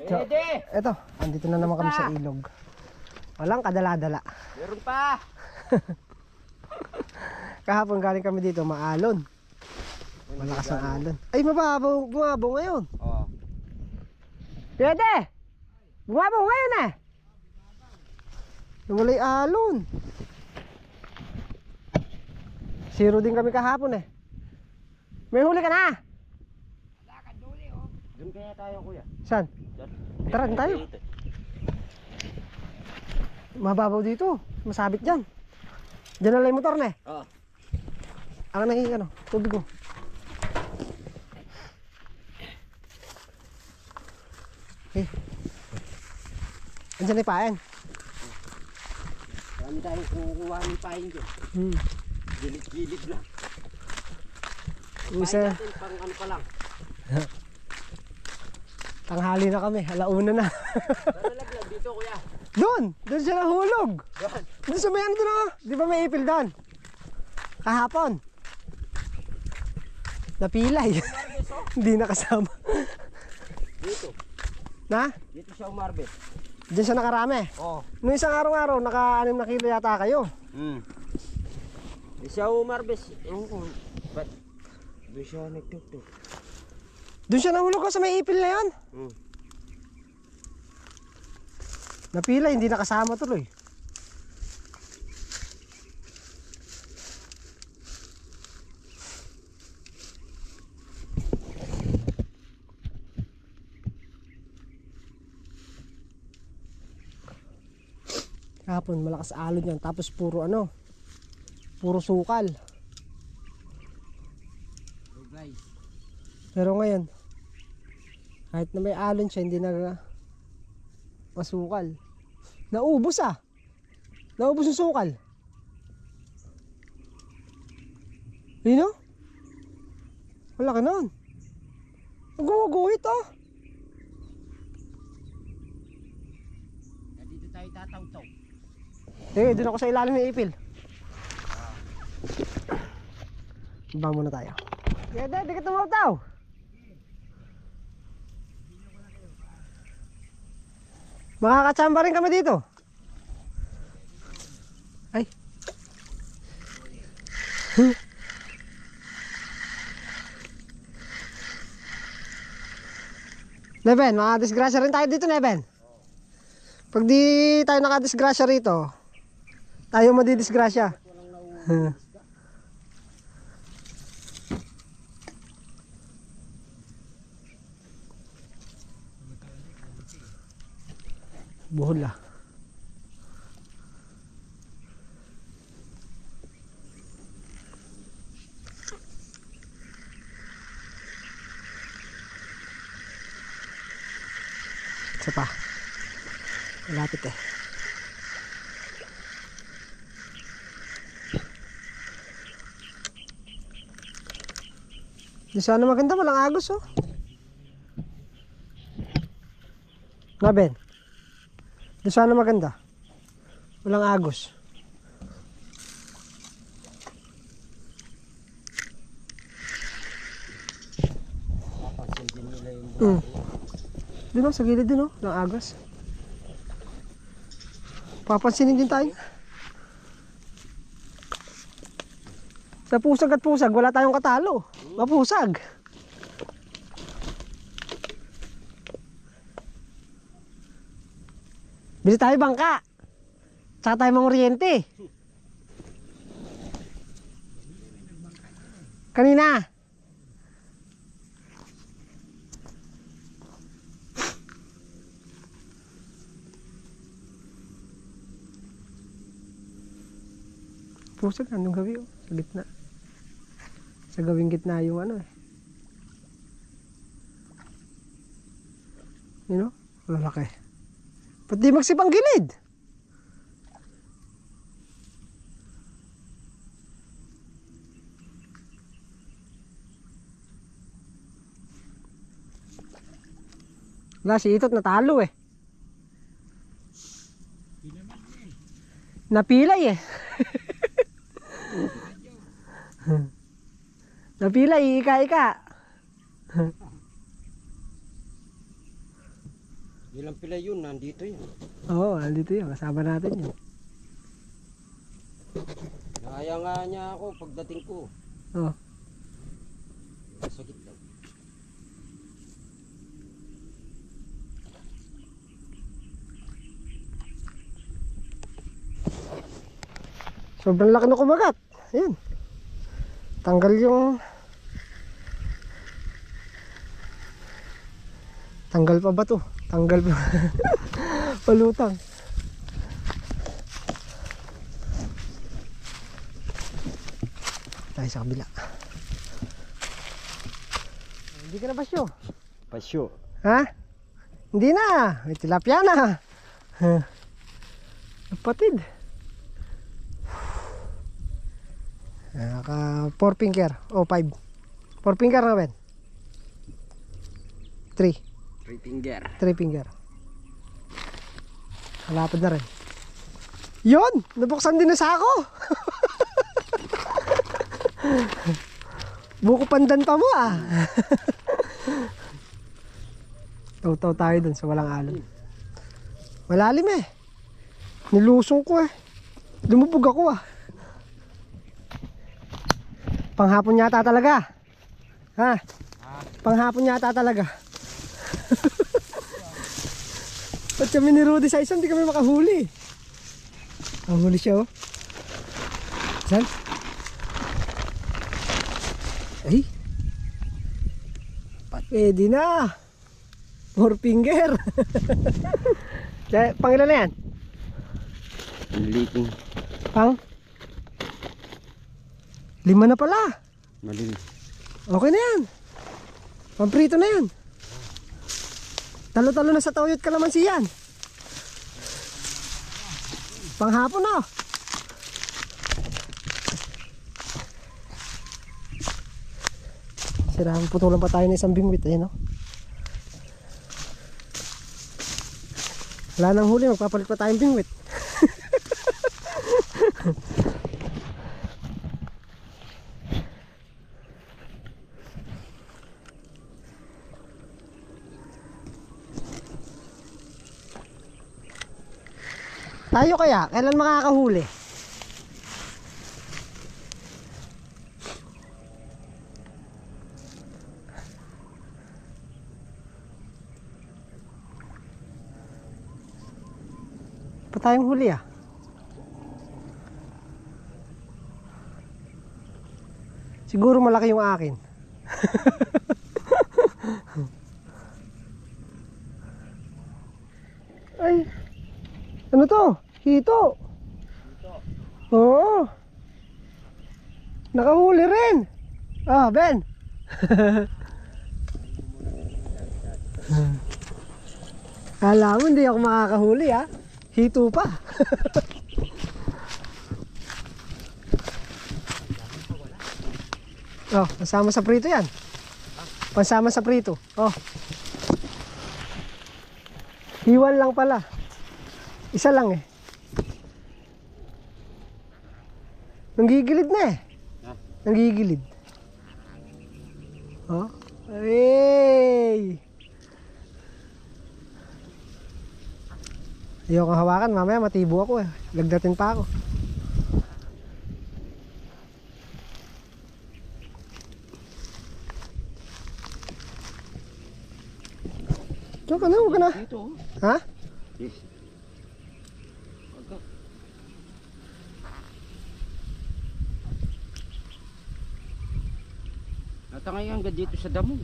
So, eto, andito na naman kami sa ilog. Walang kadala-dala. Meron pa. Kahapon galing kami dito, maalon. Malakas ang alon. Ay, mababaw, bumabaw ngayon. Oo. Pwede! Bumabaw ngayon eh! Nawalay alon. Zero din kami kahapon eh. May huli ka na! Doon kaya tayo, kuya. Saan? Doon. Tara, doon tayo. Mababaw dito. Masabit dyan. Diyan na lang yung motor na eh. Oo. Ako na yung tubig ko. Okay. Andiyan na yung paen. Marami tayong kukuha ng pain dyan. Gilid-gilid lang. Isa, Pain natin pang ano pa lang. tanghali na kami. Alauna na. Pero laglag dito, kuya. Doon siya nahulog. Doon sa may ano doon oh. Di ba may ipil doon? Kahapon. Napilay. Hindi nakasama. Dito. Na? Dito siya umarbet. Diyan siya nakarami. Oo. Nung isang araw-araw, naka-6 na kilo yata kayo. Di siya umarbet. Ba't? Doon siya nagtuktok. Doon siya nahulog ko sa may ipil na yun. Napilay, hindi nakasama tuloy. Kahapon malakas alon yan, tapos puro puro sukal. Pero ngayon, kahit na may alon siya, hindi na masukal. Naubos Naubos yung sukal. Yun o? Wala ka nun. Nag-uguhit Dito tayo tataw-taw. Doon ako sa ilalim ng ipil. Baba muna tayo. Di ka tumataw. Makakatsamba rin kami dito. Ay. Neben, makadisgrasya rin tayo dito, Neben. Pag di tayo nakadisgrasya rito, tayo madidisgrasya. Buhol lah. Isa pa. Malapit eh. Di sana maganda, walang agos oh. Naben. Di sana maganda. Walang agos. Papansin din nila yung Doon sa gilid din walang agos. Papansinin din tayo. Sa pusag at pusag, wala tayong katalo. Mapusag. Bili tayo bangka. Saka tayo mga oryente. Kanina. Pusag, anong gabi sa gitna. Sa gawing gitna yung Yun lalaki. Ba't di magsipang gilid? Wala, si Itot natalo eh. Napilay eh. Napilay, ika-ika. Ilang pila yun, nandito yun. Oo, andito yun. Kasama natin yun. Naya nga niya ako pagdating ko. Oo. Sakit lang. Sobrang laki ng kumagat. Ayan. Tanggal yung... Tanggal pa ba to? Tanggal pa. Palutang. Tayo sa kabila. Hindi ka na basyo? Pasyo. Ha? Hindi na. May tilapia na. Kapatid. Naka 4 finger. O 5. 4 finger na Ben? 3. 3 finger. 3 finger. Malapad na rin. Yun! Nabuksan din na sako. Buko pandan pa mo ah. Taw-taw tayo dun sa walang alon. Malalim eh. Nilusong ko eh. Lumubog ako ah. Panghapon yata talaga. Ha? Panghapon yata talaga. At kami ni Rudy sa isang, di kami makahuli. Ang huli siya oh. Saan? Ay. Pwede na. 4 finger. Pangilan na yan? Leaking. Pang? 5 na pala. Mali. Okay na yan. Pamprito na yan. Talo-talo na sa toyot kalamansi yan. Panghapon na. Sirang putulan pa tayo ng isang bingwit. Ayan o. Wala nang huli. Magpapalit pa tayong bingwit. Tayo kaya, kailan makakahuli? Pa tayong huli ah. Siguro malaki yung akin. Ay, ano to? Hito. Oo. Nakahuli rin. Ah, Ben. Alam mo, hindi ako makakahuli ha. Hito pa. Oh, kasama sa prito yan. Pasama sa prito. Oh. Hiwan lang pala. Isa lang eh. Nanggigilid na eh. Nanggigilid. Oh. Hey! Ayoko hawakan, mamaya matibo ako eh. Lagdatin pa ako. Diyan ka na, huwag ka na. Dito. Ha? Yes. Natangay hanggang dito sa damo.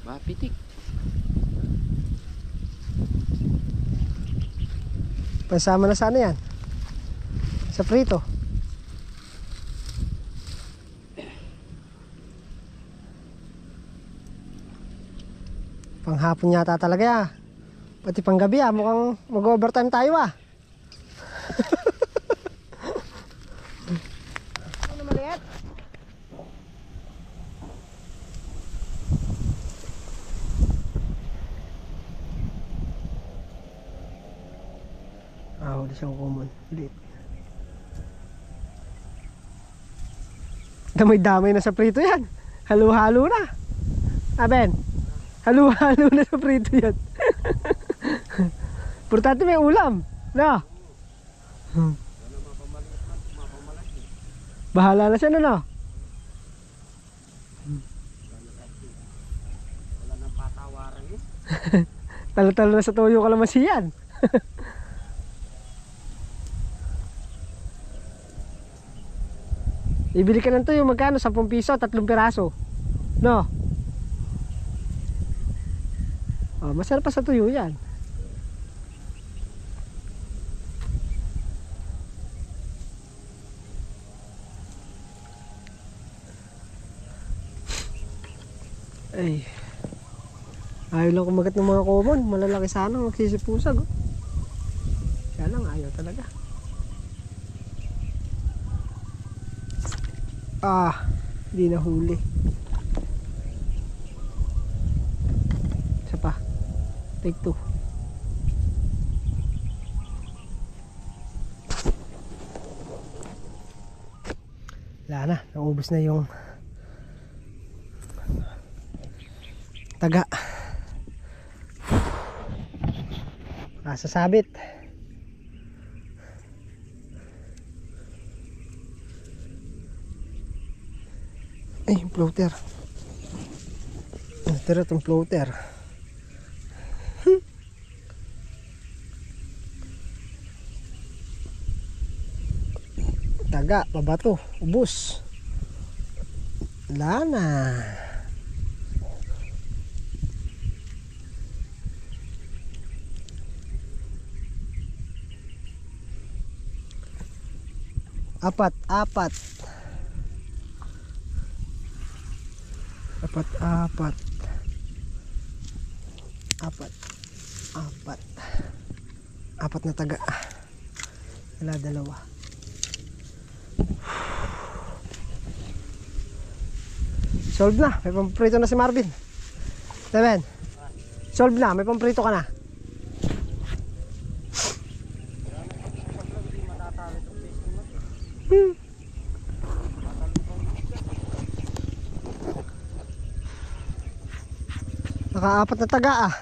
Mapitik. Pasama na sana yan. Sa prito. Panghapon yata talaga ya. Pati panggabi ah. Mukhang mag-overtime tayo ah. Ano maliit? Ah, huli siyang common. Liit. Damay-damay na sa prito yan. Halo-halo na. Ah, Ben. Halo-halo na sa prito yan. Importante may ulam. No? Bahala na siya na, no? Wala nang patawaran eh. Talo-talo na sa tuyo kalamasiyan. Ibili ka ng tuyo, magkano? 10 piso, 3 piraso. No? Oh, masarap pa sa tuyo yan. Ay, ayaw lang kumagat ng mga common. Malalaki sana magsisipusag, oh. Kaya lang ayaw talaga. Hindi nahuli. Isa pa. Take 2. Wala na, naubos na yung taga. Sasabit. Ay, yung floater. Natira itong floater. Taga, pabato, ubos. Wala na. Apat. Apat. Apat na taga. Wala, 2. Solve na. May pamprito na si Marvin. Seven. Solve na. May pamprito ka na. Naka-4 na taga, ah.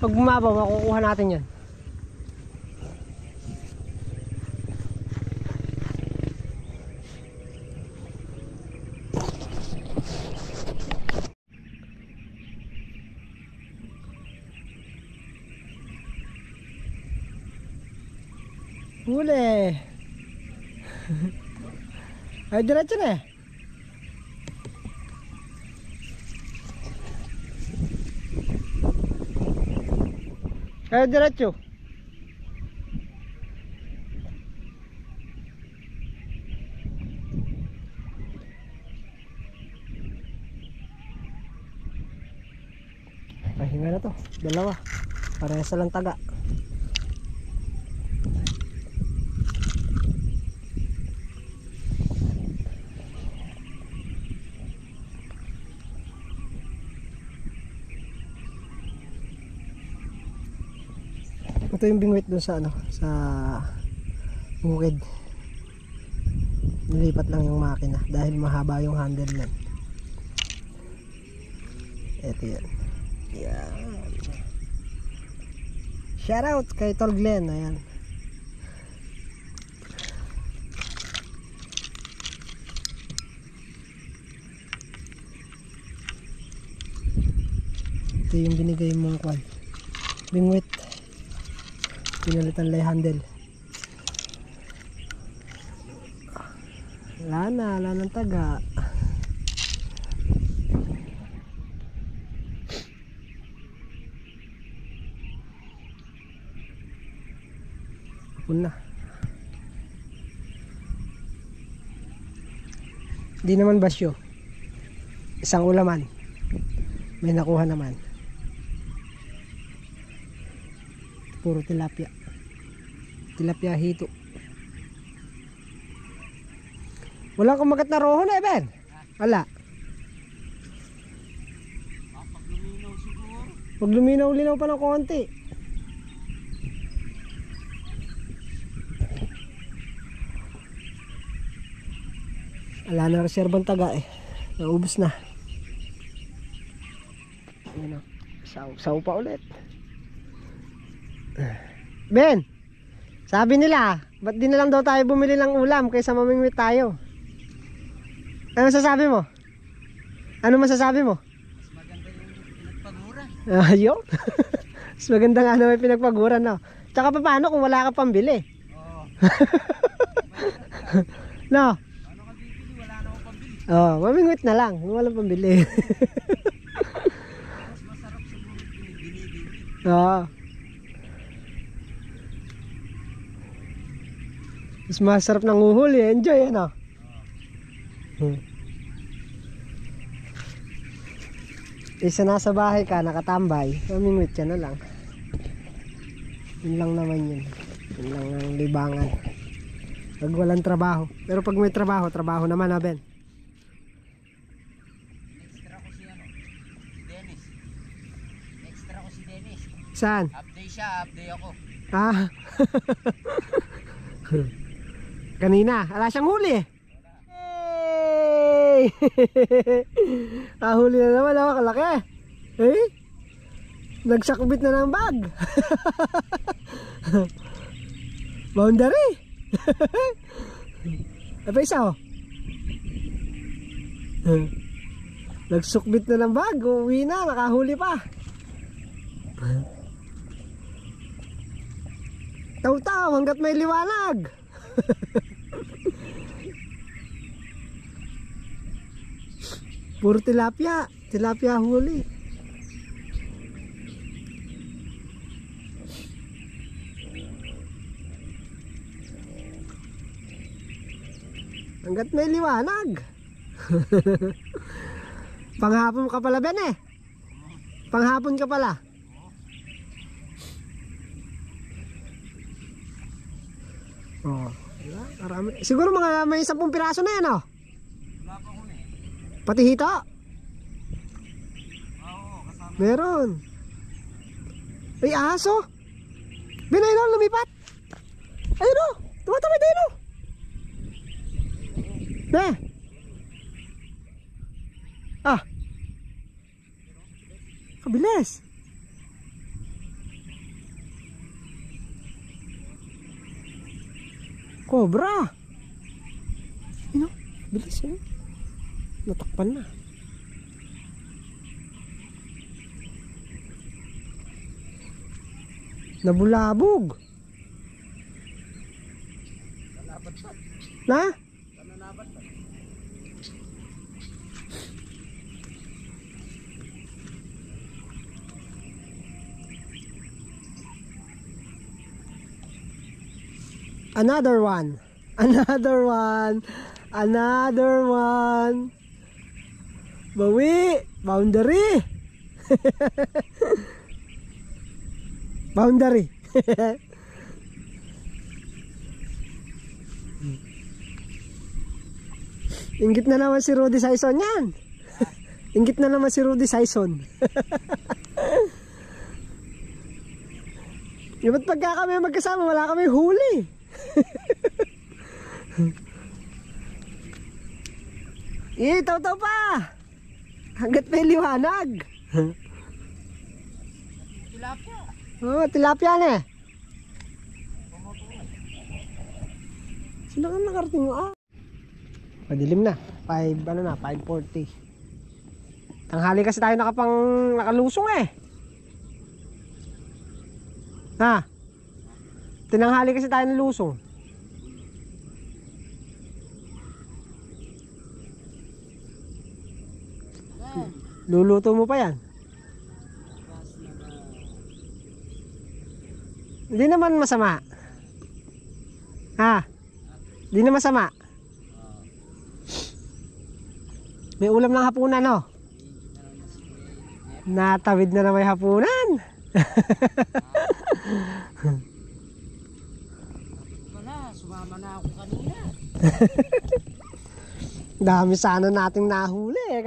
Pag bumabaw, makukuha natin yan. Huli. Ay, diretso na eh. Ay, diretso. Pahinga na to. 2. Parehas lang taga. Ito yung bingwit dun sa sa bukid. Nilipat lang yung makina dahil mahaba yung handle nun. Ito yan. Yan. Shout out kay Tol Glenn. Ayan. Ito yung binigay mong kwan. Bingwit. Pinalitan lang yung handle. Wala nang taga. Hapon na. Di naman basyo. Isang ulaman. May nakuha naman. Puro tilapia. Tilapia hito. Walang kumagat na roho na, Ben. Wala. Pag luminaw siguro. Pag luminaw-linaw pa ng konti. Wala na reserbang taga eh. Naubos na. Ayan o. Saw pa ulit. Ben, sabi nila, ba't di na lang daw tayo bumili ng ulam kaysa mamingwit tayo? Ano masasabi mo? Ano masasabi mo? Mas maganda yung pinagpaguran. Ayun. Mas maganda nga na may pinagpaguran, no? Tsaka pa paano kung wala ka pambili? Oo. No? Ano ka bibili? Wala na akong pambili. Oh, mamingwit na lang kung walang pambili. Mas masarap siguro yung binibili. Oo. Mas masarap ng uhuli, enjoy ano? Isa nasa bahay ka, nakatambay, mamingwit ka na lang. Yun lang naman yun. Yun lang ang libangan. Pag walang trabaho. Pero pag may trabaho, trabaho naman ha, Ben. Extra ko si ano? Si Dennis. Extra ko si Dennis. Saan? Update siya, update ako. Ah. Kanina, ala siyang huli. Hey! Huli na naman ako, kalaki. Eh? Nagsakbit na ng bag. Boundary. Apa isa oh? Nagsukbit na ng bag, uwi na, nakahuli pa. Taw-taw hanggat may liwanag. Puro tilapia, tilapia huli. Hanggat may liwanag. Panghapon ka pala, Ben eh. Panghapon ka pala. Oh, diba? Marami. Siguro mga may 10 piraso na yan oh. Wala pa huli. Pati hito. Oo, kasama. Meron. Ay, aso. Ben, ayun oh, lumipat. Ayun oh, tumatawid ayun oh. Ne. Ah. Kabilis. Cobra. Ano? Bilis yun. Natakpan na. Nabulabog. Nanabat pa. Na? Nanabat pa. Another one. Another one. Another one. Bawi. Boundary. Boundary. Inggit na naman si Rudy Saison yan. Inggit na naman si Rudy Saison. Ba't pagka kami magkasama wala kami huli? Taw-taw pa. Hanggat may liwanag. Tilapia. Oh, tilapia na eh. Sino ka nakarating mo? Ah. Madilim na. 5:40. Tanghali kasi tayo nakalusong eh. Ha? Tinanghali kasi tayo ng lusong. Luluto mo pa yan? Hindi naman masama. Ha? Hindi na masama. May ulam ng hapunan, no? Natawid na may hapunan. Wala, sumama na ako kanina. Dami sana nating nahuli eh.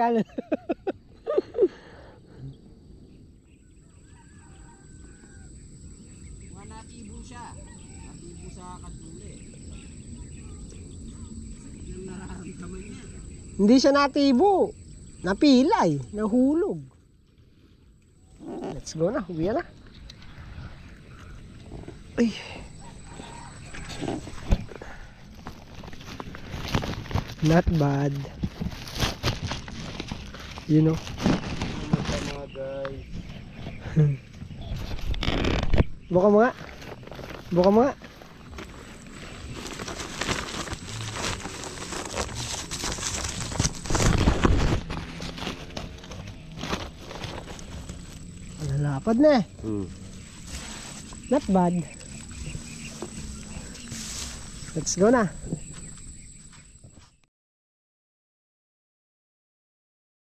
Natibo siya. Natibo sa katuli. Sakit ng nararamdaman niya. Hindi siya natibo. Napilay. Nahulog. Let's go na. Uwi na. Ay. Not bad. You know. Mga guys. Buka mo nga. Buka mo nga. Lapad na eh. Not bad. Let's go na.